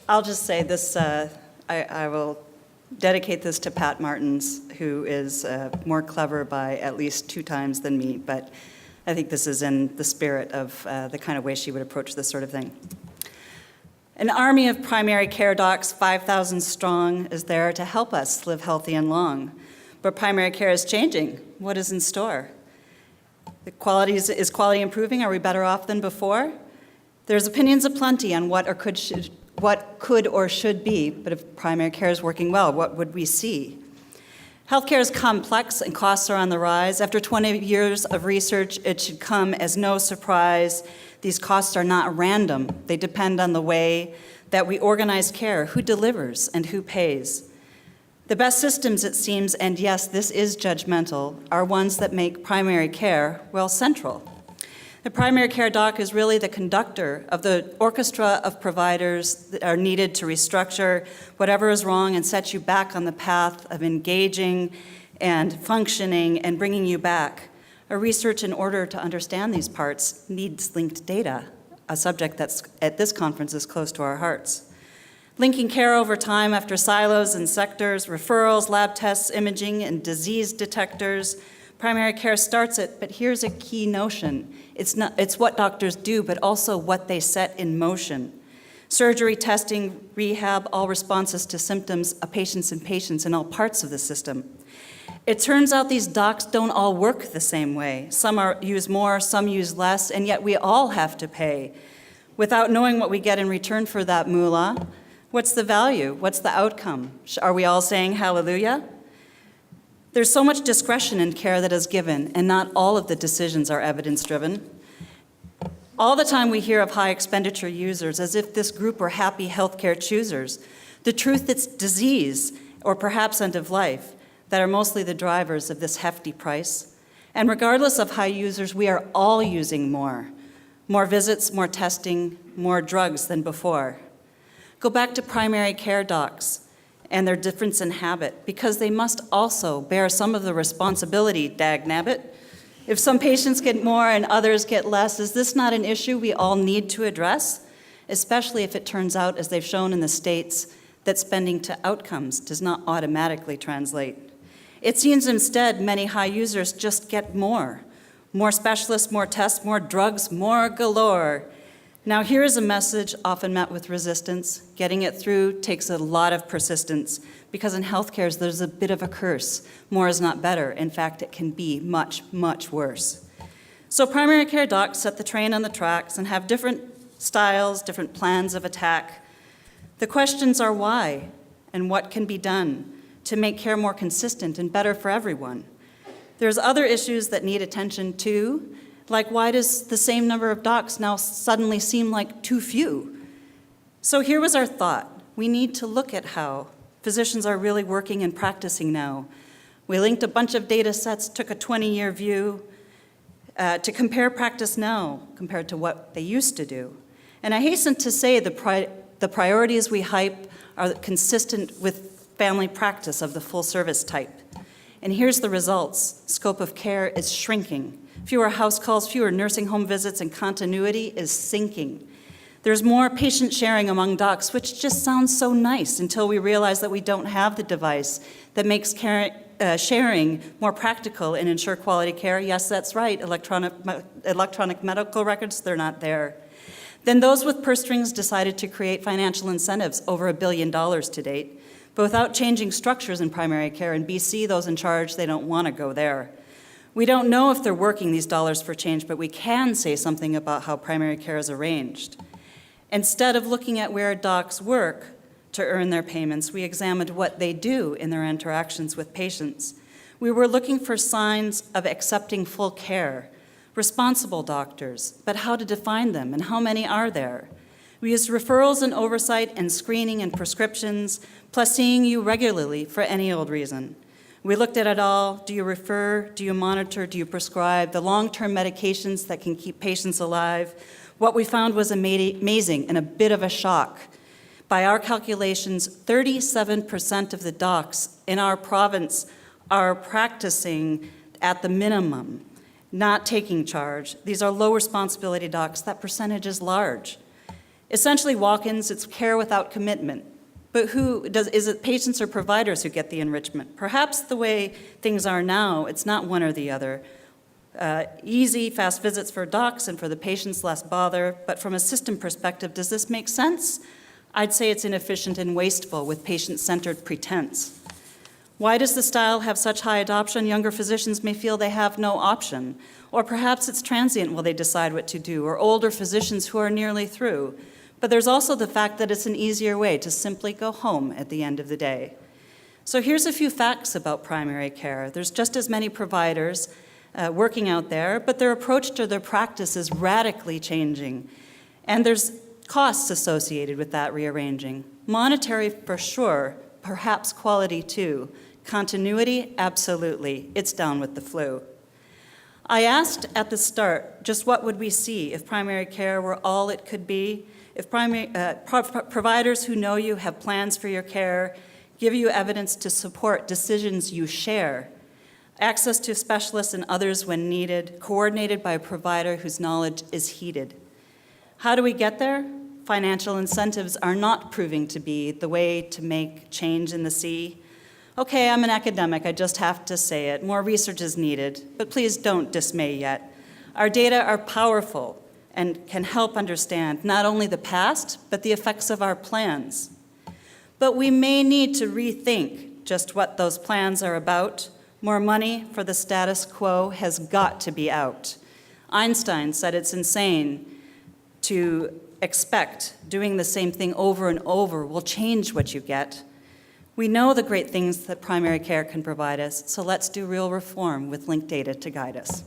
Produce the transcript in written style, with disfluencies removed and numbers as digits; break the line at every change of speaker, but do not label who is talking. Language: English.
I'll just say this, I will dedicate this to Pat Martins, who is more clever by at least 2 times than me, but I think this is in the spirit of the kind of way she would approach this sort of thing. An army of primary care docs, 5,000 strong, is there to help us live healthy and long. But primary care is changing. What is in store? Is quality improving? Are we better off than before? There's opinions aplenty on what could or should be, but if primary care is working well, what would we see? Healthcare is complex and costs are on the rise. After 20 years of research, it should come as no surprise. These costs are not random. They depend on the way that we organize care, who delivers and who pays. The best systems, it seems, and yes, this is judgmental, are ones that make primary care, well, central. The primary care doc is really the conductor of the orchestra of providers that are needed to restructure whatever is wrong and set you back on the path of engaging and functioning and bringing you back. Our research, in order to understand these parts, needs linked data, a subject that's at this conference is close to our hearts. Linking care over time after silos and sectors, referrals, lab tests, imaging, and disease detectors. Primary care starts it, but here's a key notion. It's what doctors do, but also what they set in motion. Surgery, testing, rehab, all responses to symptoms of patients in all parts of the system. It turns out these docs don't all work the same way. Some use more, some use less, and yet we all have to pay. Without knowing what we get in return for that moolah, what's the value? What's the outcome? Are we all saying hallelujah? There's so much discretion in care that is given, and not all of the decisions are evidence-driven. All the time we hear of high expenditure users as if this group were happy healthcare choosers. The truth, it's disease, or perhaps end of life, that are mostly the drivers of this hefty price. And regardless of high users, we are all using more. More visits, more testing, more drugs than before. Go back to primary care docs and their difference in habit, because they must also bear some of the responsibility, dagnabbit. If some patients get more and others get less, is this not an issue we all need to address? Especially if it turns out, as they've shown in the States, that spending to outcomes does not automatically translate. It seems instead many high users just get more. More specialists, more tests, more drugs, more galore. Now here is a message often met with resistance. Getting it through takes a lot of persistence, because in healthcare there's a bit of a curse. More is not better. In fact, it can be much, much worse. So primary care docs set the train on the tracks and have different styles, different plans of attack. The questions are why and what can be done to make care more consistent and better for everyone. There's other issues that need attention too, like why does the same number of docs now suddenly seem like too few? So here was our thought. We need to look at how physicians are really working and practicing now. We linked a bunch of data sets, took a 20-year view to compare practice now compared to what they used to do. And I hasten to say the priorities we hype are consistent with family practice of the full service type. And here's the results. Scope of care is shrinking. Fewer house calls, fewer nursing home visits, and continuity is sinking. There's more patient sharing among docs, which just sounds so nice until we realize that we don't have the device that makes sharing more practical and ensure quality care. Yes, that's right, electronic medical records, they're not there. Then those with purse strings decided to create financial incentives, over $1 billion to date, but without changing structures in primary care. In BC, those in charge, they don't want to go there. We don't know if they're working these dollars for change, but we can say something about how primary care is arranged. Instead of looking at where docs work to earn their payments, we examined what they do in their interactions with patients. We were looking for signs of accepting full care, responsible doctors, but how to define them and how many are there? We used referrals and oversight and screening and prescriptions, plus seeing you regularly for any old reason. We looked at it all. Do you refer? Do you monitor? Do you prescribe? The long-term medications that can keep patients alive. What we found was amazing and a bit of a shock. By our calculations, 37% of the docs in our province are practicing at the minimum, not taking charge. These are low responsibility docs. That percentage is large. Essentially, walk-ins, it's care without commitment. But is it patients or providers who get the enrichment? Perhaps the way things are now, it's not one or the other. Easy, fast visits for docs and for the patients, less bother. But from a system perspective, does this make sense? I'd say it's inefficient and wasteful with patient-centered pretense. Why does the style have such high adoption? Younger physicians may feel they have no option. Or perhaps it's transient while they decide what to do, or older physicians who are nearly through. But there's also the fact that it's an easier way to simply go home at the end of the day. So here's a few facts about primary care. There's just as many providers working out there, but their approach to their practice is radically changing. And there's costs associated with that rearranging. Monetary for sure, perhaps quality too. Continuity, absolutely. It's down with the flu. I asked at the start, just what would we see if primary care were all it could be? If providers who know you have plans for your care, give you evidence to support decisions you share, access to specialists and others when needed, coordinated by a provider whose knowledge is heeded. How do we get there? Financial incentives are not proving to be the way to make change in the sea. Okay, I'm an academic, I just have to say it. More research is needed, but please don't dismay yet. Our data are powerful and can help understand not only the past, but the effects of our plans. But we may need to rethink just what those plans are about. More money for the status quo has got to be out. Einstein said it's insane to expect doing the same thing over and over will change what you get. We know the great things that primary care can provide us, so let's do real reform with linked data to guide us.